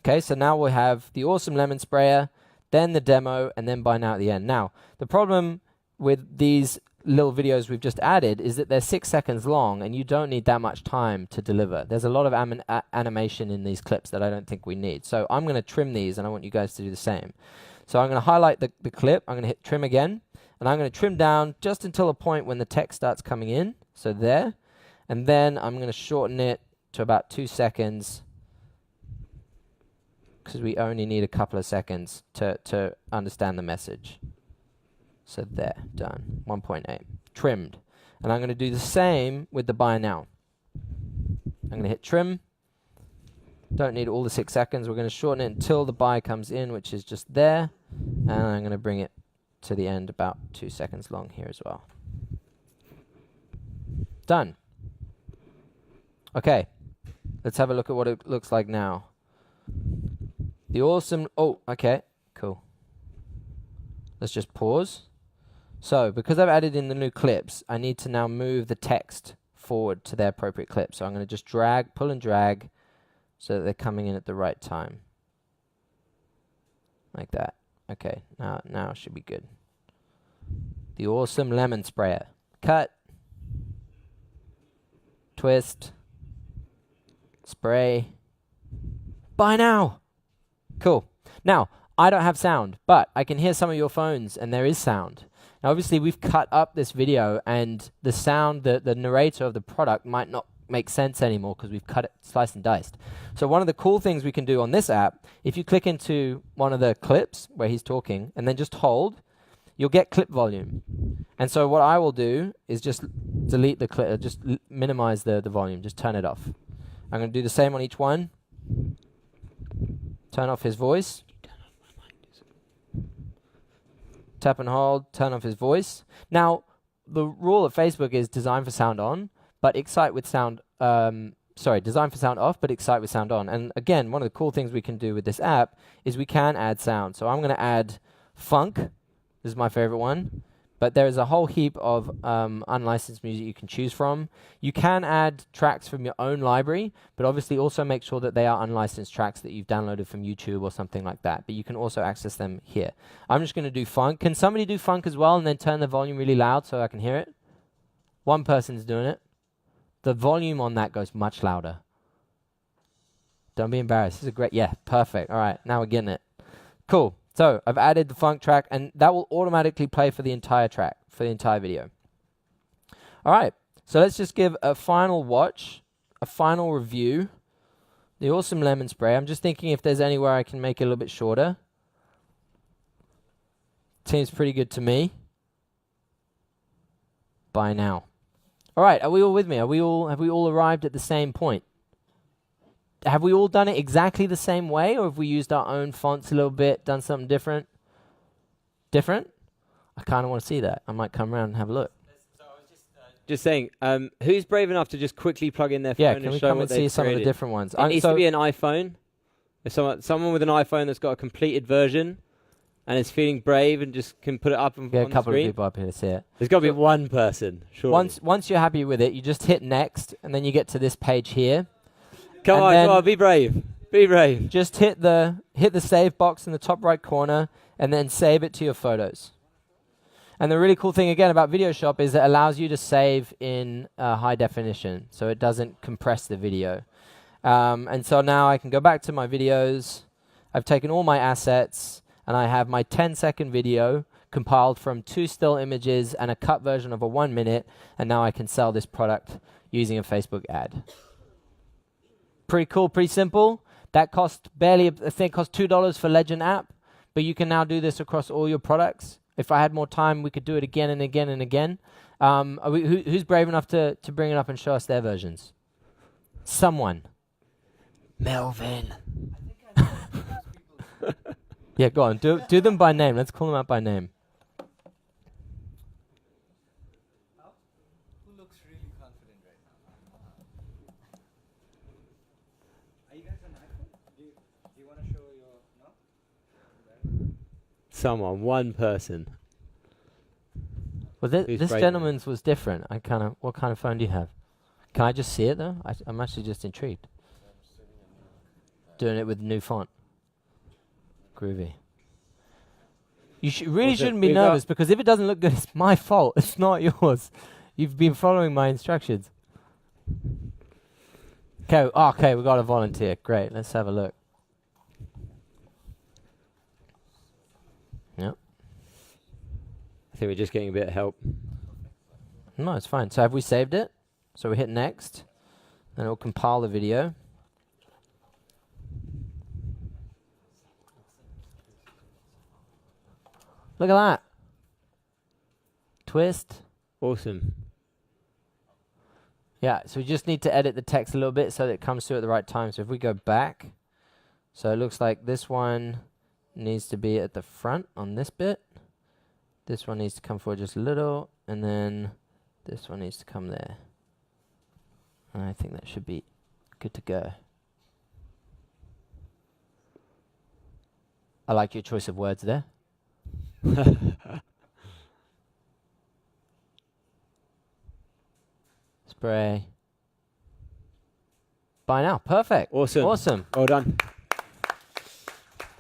Okay, so now we'll have the awesome lemon sprayer, then the demo, and then buy now at the end. Now, the problem with these little videos we've just added is that they're 6 seconds long, and you don't need that much time to deliver. There's a lot of animation in these clips that I don't think we need. So I'm going to trim these, and I want you guys to do the same. So I'm going to highlight the clip. I'm going to hit trim again, and I'm going to trim down just until a point when the text starts coming in. So there. And then I'm going to shorten it to about 2 seconds, because we only need a couple of seconds to understand the message. So there, done. 1.8. Trimmed. And I'm going to do the same with the buy now. I'm going to hit trim. Don't need all the 6 seconds. We're going to shorten it until the buy comes in, which is just there. And I'm going to bring it to the end about 2 seconds long here as well. Done. Okay. Let's have a look at what it looks like now. The awesome... Oh, okay. Cool. Let's just pause. So, because I've added in the new clips, I need to now move the text forward to their appropriate clip. So I'm going to just drag, pull and drag, so that they're coming in at the right time. Like that. Okay, now it should be good. The awesome lemon sprayer. Cut. Twist. Spray. Buy now! Cool. Now, I don't have sound, but I can hear some of your phones, and there is sound. Now, obviously, we've cut up this video, and the sound, the narrator of the product might not make sense anymore because we've cut it, sliced and diced. So one of the cool things we can do on this app, if you click into one of the clips where he's talking, and then just hold, you'll get clip volume. And so what I will do is just delete the clip, just minimize the volume, just turn it off. I'm going to do the same on each one. Turn off his voice. Tap and hold, turn off his voice. Now, the rule of Facebook is design for sound on, but excite with sound, design for sound off, but excite with sound on. And again, one of the cool things we can do with this app is we can add sound. So I'm going to add funk. This is my favorite one. But there is a whole heap of unlicensed music you can choose from. You can add tracks from your own library, but obviously also make sure that they are unlicensed tracks that you've downloaded from YouTube or something like that. But you can also access them here. I'm just going to do funk. Can somebody do funk as well and then turn the volume really loud so I can hear it? One person's doing it. The volume on that goes much louder. Don't be embarrassed. This is a great... Yeah, perfect. All right, now we're getting it. Cool. So I've added the funk track, and that will automatically play for the entire track, for the entire video. All right, so let's just give a final watch, a final review. The awesome lemon spray. I'm just thinking if there's anywhere I can make it a little bit shorter. Seems pretty good to me. Bye now. All right, are we all with me? Have we all arrived at the same point? Have we all done it exactly the same way, or have we used our own fonts a little bit, done something different? Different? I kind of want to see that. I might come around and have a look. So I was just saying, who's brave enough to just quickly plug in their phone Yeah, and can we show come what and see they've some of the created? different ones? It needs to be an iPhone. If someone with an iPhone that's got a completed version and is feeling brave and just can put it up on Get a the couple of screen. people up here to see it. There's got to be one person, surely. Once you're happy with it, you just hit next, and then you get to this page here. Come and on, be brave. Be brave. Just hit the save box in the top right corner, and then save it to your photos. And the really cool thing again about VideoShop is it allows you to save in high definition, so it doesn't compress the video. And so now I can go back to my videos. I've taken all my assets, and I have my 10-second video compiled from 2 still images and a cut version of a 1 minute, and now I can sell this product using a Facebook ad. Pretty cool, pretty simple. That cost barely, I think, cost $2 for Legend app, but you can now do this across all your products. If I had more time, we could do it again and again and again. Who's brave enough to bring it up and show us their versions? Someone. Melvin. Yeah, go on. Do them by name. Let's call them out by name. Who looks really confident right now? Are you guys on iPhone? Do you want to show your no? Someone, one person. Well, Who's this brave gentleman's was different. What kind of phone do you have? Can I just see it though? I'm actually just intrigued. Doing it with new font. Groovy. You really shouldn't be nervous because if it doesn't look good, it's my fault. It's not yours. You've been following my instructions. Okay, we got a volunteer. Great, let's have a look. Yep. I think we're just getting a bit of help. No, it's fine. So have we saved it? So we hit next, then it'll compile the video. Look at that. Twist. Awesome. Yeah, so we just need to edit the text a little bit so that it comes through at the right time. So if we go back, so it looks like this one needs to be at the front on this bit. This one needs to come forward just a little, and then this one needs to come there. And I think that should be good to go. I like your choice of words there. Spray. By now, perfect. Awesome. Awesome. Well done.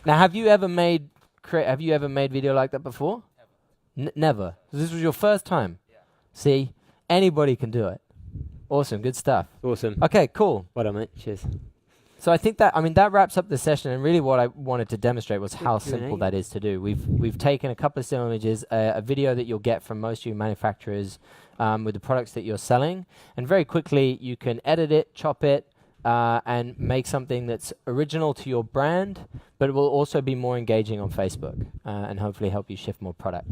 Now, have you ever made video like that before? Never. So this was your first time. Yeah. See, anybody can do it. Awesome. Good stuff. Awesome. Okay. Cool. Well done, mate. Cheers. So I think that wraps up the session, and really what I wanted to demonstrate was how Q&A. simple that is to do. We've taken a couple of still images, a video that you'll get from most of your manufacturers with the products that you're selling, and very quickly you can edit it, chop it, and make something that's original to your brand, but it will also be more engaging on Facebook and hopefully help you shift more product.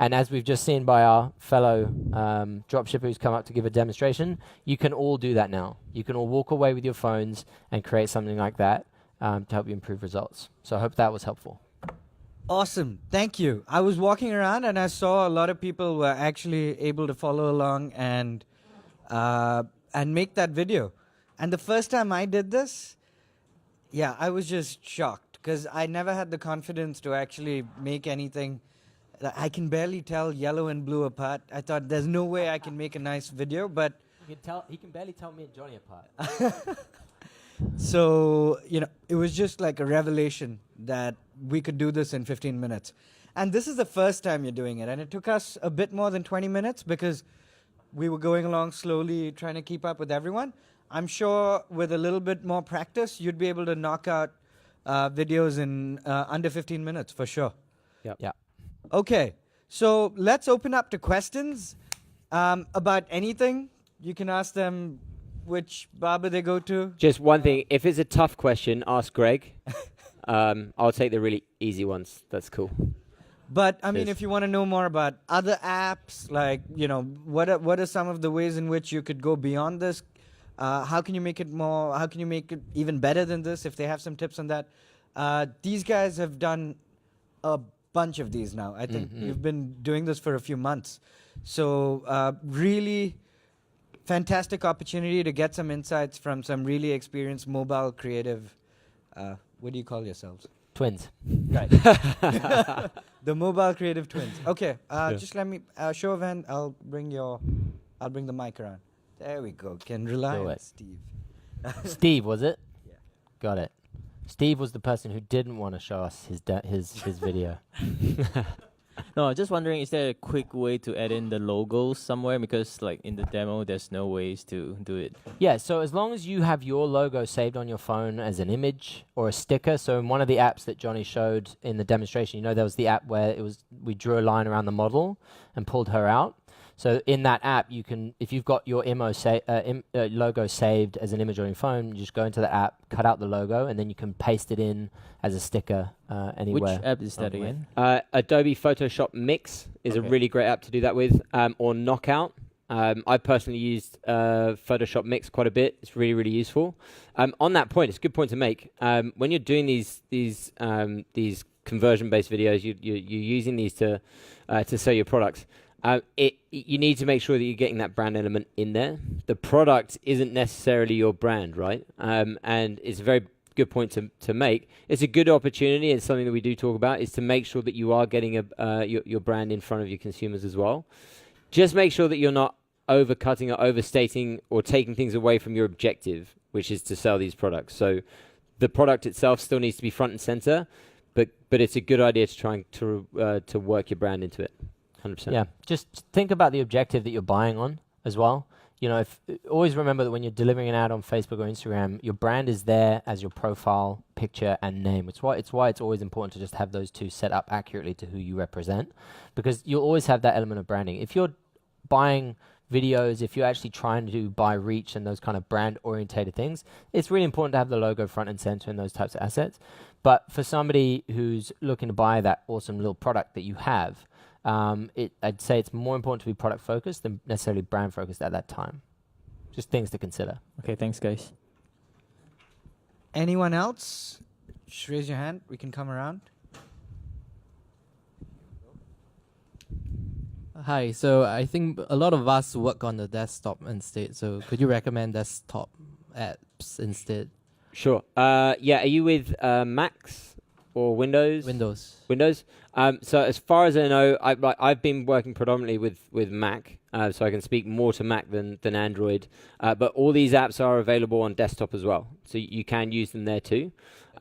And as we've just seen by our fellow dropshipper who's come up to give a demonstration, you can all do that now. You can all walk away with your phones and create something like that to help you improve results. So I hope that was helpful. Awesome. Thank you. I was walking around and I saw a lot of people were actually able to follow along and make that video. And the first time I did this, yeah, I was just shocked because I never had the confidence to actually make anything. I can barely tell yellow and blue apart. I thought there's no way I can make a nice video, but He can barely tell me and Johnny apart. so, it was just like a revelation that we could do this in 15 minutes. And this is the first time you're doing it. And it took us a bit more than 20 minutes because we were going along slowly, trying to keep up with everyone. I'm sure with a little bit more practice, you'd be able to knock out videos in under 15 minutes for sure. Yep. Yeah. Okay, so let's open up to questions about anything. You can ask them which barber they go to. Just one thing. If it's a tough question, ask Greg. I'll take the really easy ones. That's cool. But I mean, Cheers. if you want to know more about other apps, like what are some of the ways in which you could go beyond this? How can you make it more? How can you make it even better than this? If they have some tips on that, these guys have done a bunch of these now. I think you've been doing this for a few months, so really fantastic opportunity to get some insights from some really experienced mobile creative. What do you call yourselves? Twins. Right. The mobile creative twins. Okay. Just let me show of hand. I'll bring the mic around. There we go. Can rely Do on it. Steve. Steve, was it? Yeah. Got it. Steve was the person who didn't want to show us his video. No, I'm just wondering, is there a quick way to add in the logos somewhere? Because like in the demo, there's no ways to do it. Yeah, so as long as you have your logo saved on your phone as an image or a sticker, so in one of the apps that Johnny showed in the demonstration, there was the app where we drew a line around the model and pulled her out. So in that app, you can, if you've got your logo saved as an image on your phone, you just go into the app, cut out the logo, and then you can paste it in as a sticker anywhere. Which app is that again? Adobe Photoshop Mix is a really great app to do that with, or Knockout. I personally used Photoshop Mix quite a bit. It's really, really useful. On that point, it's a good point to make. When you're doing these conversion-based videos, you're using these to sell your products. You need to make sure that you're getting that brand element in there. The product isn't necessarily your brand, right? And it's a very good point to make. It's a good opportunity, and something that we do talk about is to make sure that you are getting your brand in front of your consumers as well. Just make sure that you're not overcutting or overstating or taking things away from your objective, which is to sell these products. So the product itself still needs to be front and center, but it's a good idea to try to work your brand into it. 100%. Yeah, just think about the objective that you're buying on as well. You know, always remember that when you're delivering an ad on Facebook or Instagram, your brand is there as your profile, picture, and name. It's why it's always important to just have those two set up accurately to who you represent, because you'll always have that element of branding. If you're buying videos, if you're actually trying to buy reach and those kind of brand-orientated things, it's really important to have the logo front and center and those types of assets. But for somebody who's looking to buy that awesome little product that you have, I'd say it's more important to be product focused than necessarily brand focused at that time. Just things to consider. Okay, thanks, guys. Anyone else? Just raise your hand. We can come around. Hi, so I think a lot of us work on the desktop instead. So could you recommend desktop apps instead? Sure. Yeah, are you with Macs or Windows? Windows. So as far as I know, I've been working predominantly with Mac, so I can speak more to Mac than Android. But all these apps are available on desktop as well, so you can use them there too.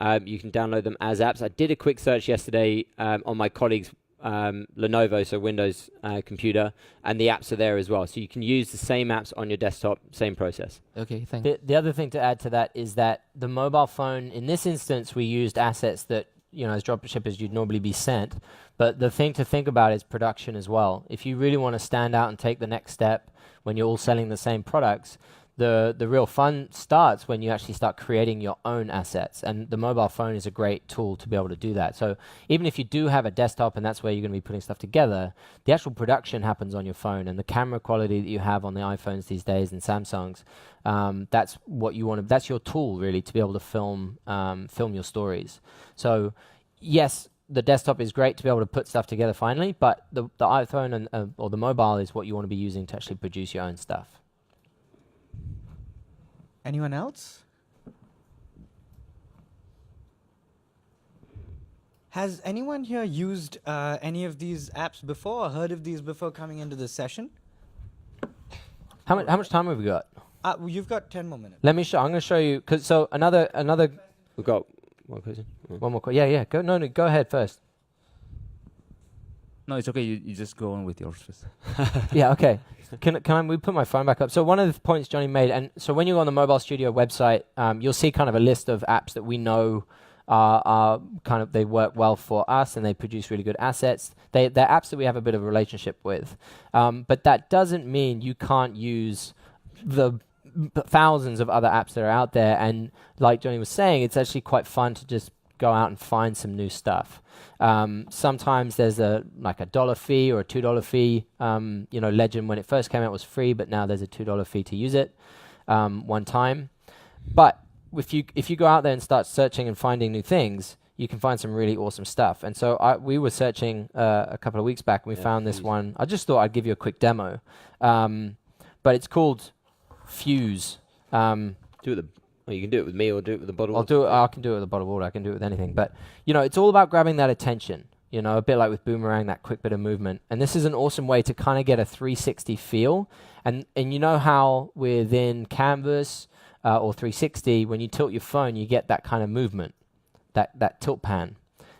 You can download them as apps. I did a quick search yesterday on my colleague's Lenovo, so Windows computer, and the apps are there as well. So you can use the same apps on your desktop, same process. Okay, thanks. The other thing to add to that is that the mobile phone, in this instance, we used assets that, you know, as drop shippers you'd normally be sent. But the thing to think about is production as well. If you really want to stand out and take the next step when you're all selling the same products, the real fun starts when you actually start creating your own assets. And the mobile phone is a great tool to be able to do that. So even if you do have a desktop and that's where you're going to be putting stuff together, the actual production happens on your phone, and the camera quality that you have on the iPhones these days and Samsungs, that's what you want to, that's your tool really to be able to film your stories. So yes, the desktop is great to be able to put stuff together finally, but the iPhone and or the mobile is what you want to be using to actually produce your own stuff. Anyone else? Has anyone here used any of these apps before or heard of these before coming into this session? How much time have we got? Well, you've got 10 more minutes. Let me show. I'm going to show you. So another. We've got one question. One more. Yeah. Go. No. Go ahead first. No, it's okay. You just go on with yours first. Yeah. Okay. Can we put my phone back up? So one of the points Johnny made, and so when you go on the Mobile Studio website, you'll see kind of a list of apps that we know are kind of, they work well for us and they produce really good assets. They're apps that we have a bit of a relationship with, but that doesn't mean you can't use the thousands of other apps that are out there. And like Johnny was saying, it's actually quite fun to just go out and find some new stuff. Sometimes there's a $1 fee or a $2 fee. Legend when it first came out was free, but now there's a $2 fee to use it one time. But if you go out there and start searching and finding new things, you can find some really awesome stuff. And so we were searching a couple of weeks back, and we found this one. I just thought I'd give you a quick demo, but it's called Fuse. You can do it with me or do it with the bottle. I can do it with a bottle of water. I can do it with anything. But, it's all about grabbing that attention, a bit like with Boomerang, that quick bit of movement. And this is an awesome way to kind of get a 360 feel. And you know how within Canvas or 360, when you tilt your phone, you get that kind of movement, that tilt pan.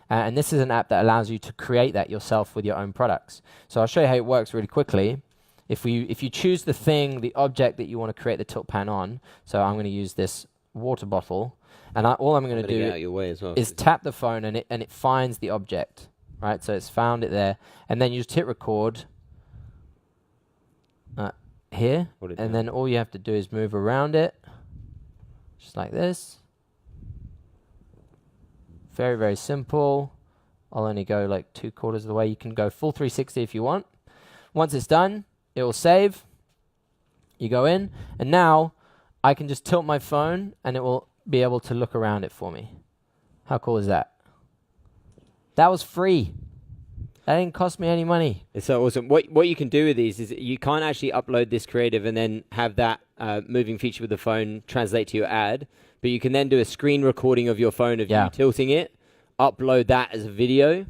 And this is an app that allows you to create that yourself with your own products. So I'll show you how it works really quickly. If you choose the object that you want to create the tilt pan on, so I'm going to use this water bottle, and all I'm going to do is tap the phone, and it finds the object, right? So it's found it there, and then you just hit record, here, Hold it and down. then all you have to do is move around it, just like this. Very, very simple. I'll only go like 2/4 of the way. You can go full 360 if you want. Once it's done, it will save. You go in, and now I can just tilt my phone, and it will be able to look around it for me. How cool is that? That was free. That didn't cost me any money. It's so awesome. What you can do with these is you can't actually upload this creative and then have that moving feature with the phone translate to your ad, but you can then do a screen recording of your phone of you tilting it, upload that as a video,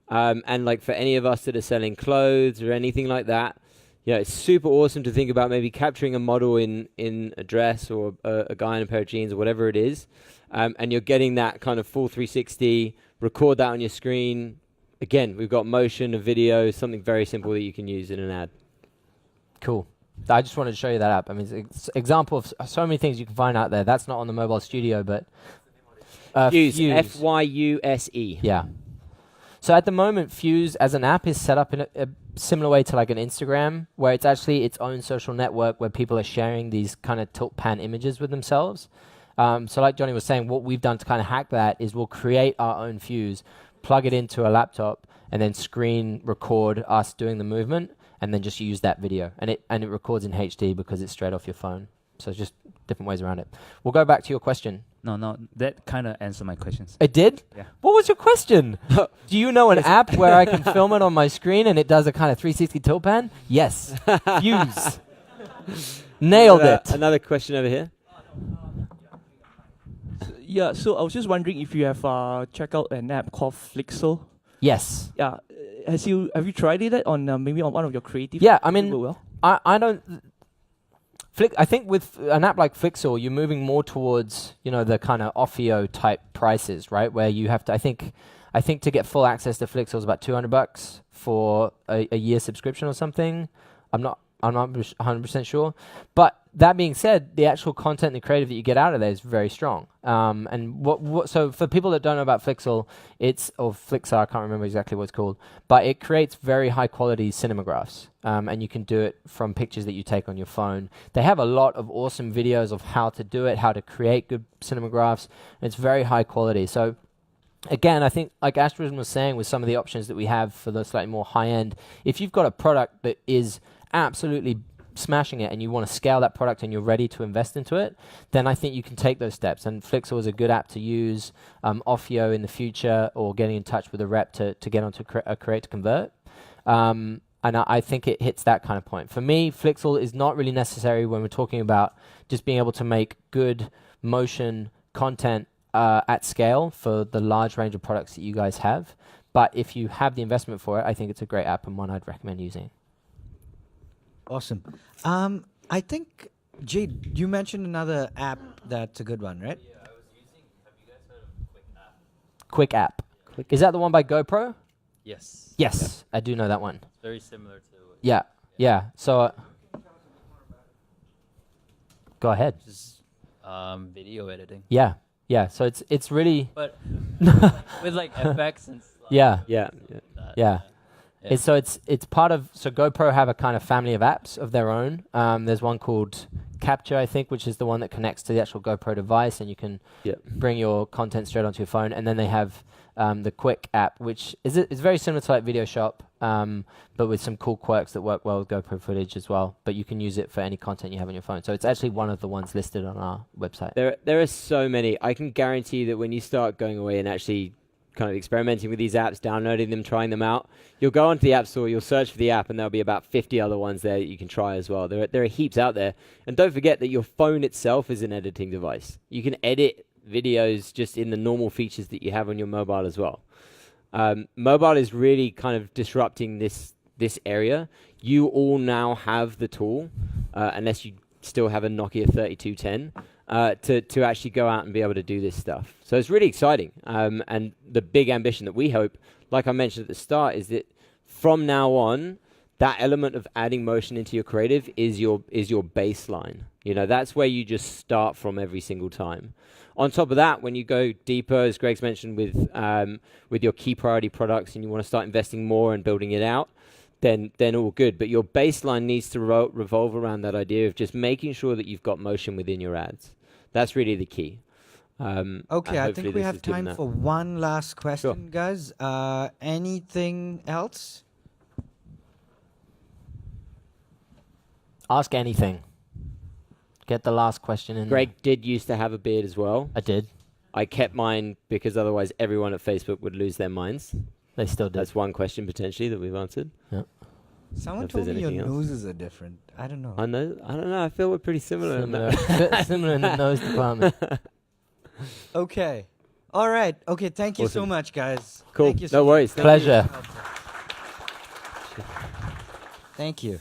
and like for any of us that are selling clothes or anything like that, you know, it's super awesome to think about maybe capturing a model in a dress or a guy in a pair of jeans or whatever it is, and you're getting that kind of full 360, record that on your screen. Again, we've got motion, a video, something very simple that you can use in an ad. Cool. I just wanted to show you that app. I mean, it's an example of so many things you can find out there. That's not on the mobile studio, but Fuse, Fuse. F-Y-U-S-E. Yeah. So at the moment, Fuse as an app is set up in a similar way to like an Instagram, where it's actually its own social network where people are sharing these kind of tilt pan images with themselves. So like Johnny was saying, what we've done to kind of hack that is we'll create our own Fuse, plug it into a laptop, and then screen record us doing the movement, and then just use that video. And it records in HD because it's straight off your phone. So it's just different ways around it. We'll go back to your question. No, that kind of answered my questions. It did? Yeah. What was your question? Do you know an app where I can film it on my screen and it does a kind of 360 tilt pan? Yes. Fuse. Nailed it. Another question over here. Yeah, so I was just wondering if you have checked out an app called Flixel. Yes. Yeah, have you tried it on maybe on one of your creative? Yeah, I mean, well? I don't. I think with an app like Flixel, you're moving more towards, you know, the kind of Offio type prices, right? Where you have to, I think to get full access to Flixel is about $200 for a year subscription or something. I'm not 100% sure. But that being said, the actual content and the creative that you get out of there is very strong. And so for people that don't know about Flixel, or Flixar, I can't remember exactly what it's called, but it creates very high quality cinemagraphs. And you can do it from pictures that you take on your phone. They have a lot of awesome videos of how to do it, how to create good cinemagraphs. And it's very high quality. So again, I think like Astrid was saying, with some of the options that we have for the slightly more high end, if you've got a product that is absolutely smashing it and you want to scale that product and you're ready to invest into it, then I think you can take those steps. And Flixel is a good app to use. Offio in the future, or getting in touch with a rep to get onto a create to convert. And I think it hits that kind of point. For me, Flixel is not really necessary when we're talking about just being able to make good motion content at scale for the large range of products that you guys have. But if you have the investment for it, I think it's a great app and one I'd recommend using. Awesome. I think, Jade, you mentioned another app that's a good one, right? Yeah, I was using. Have you guys heard of Quick app. Is that the one by GoPro? Yes. Yes, I do know that one. It's very similar to. Yeah. So, go ahead. Just video editing. Yeah. So it's really. But with like effects and stuff. Yeah. Yeah. It's part of, so GoPro have a kind of family of apps of their own. There's one called Capture, I think, which is the one that connects to the actual GoPro device, and you can bring your content straight onto your phone. And then they have the Quick app, which is very similar to like Video Shop, but with some cool quirks that work well with GoPro footage as well. But you can use it for any content you have on your phone. So it's actually one of the ones listed on our website. There are so many. I can guarantee that when you start going away and actually kind of experimenting with these apps, downloading them, trying them out, you'll go onto the App Store, you'll search for the app, and there'll be about 50 other ones there that you can try as well. There are heaps out there. And don't forget that your phone itself is an editing device. You can edit videos just in the normal features that you have on your mobile as well. Mobile is really kind of disrupting this area. You all now have the tool, unless you still have a Nokia 3210, to actually go out and be able to do this stuff. So it's really exciting. And the big ambition that we hope, like I mentioned at the start, is that from now on, that element of adding motion into your creative is your baseline. You know, that's where you just start from every single time. On top of that, when you go deeper, as Greg's mentioned, with your key priority products, and you want to start investing more and building it out, then all good. But your baseline needs to revolve around that idea of just making sure that you've got motion within your ads. That's really the key. Okay, I think we have time for one last question, guys. Anything else? Ask anything. Get the last question in. Greg did used to have a beard as well. I did. I kept mine because otherwise everyone at Facebook would lose their minds. They still do. That's one question potentially that we've answered. Yeah. Someone told me your noses are different. I don't know. I don't know. I feel we're pretty similar. Similar in the nose department. Okay. All right. Okay. Thank you so much, guys. Cool. Thank you No worries. Pleasure. Thank you.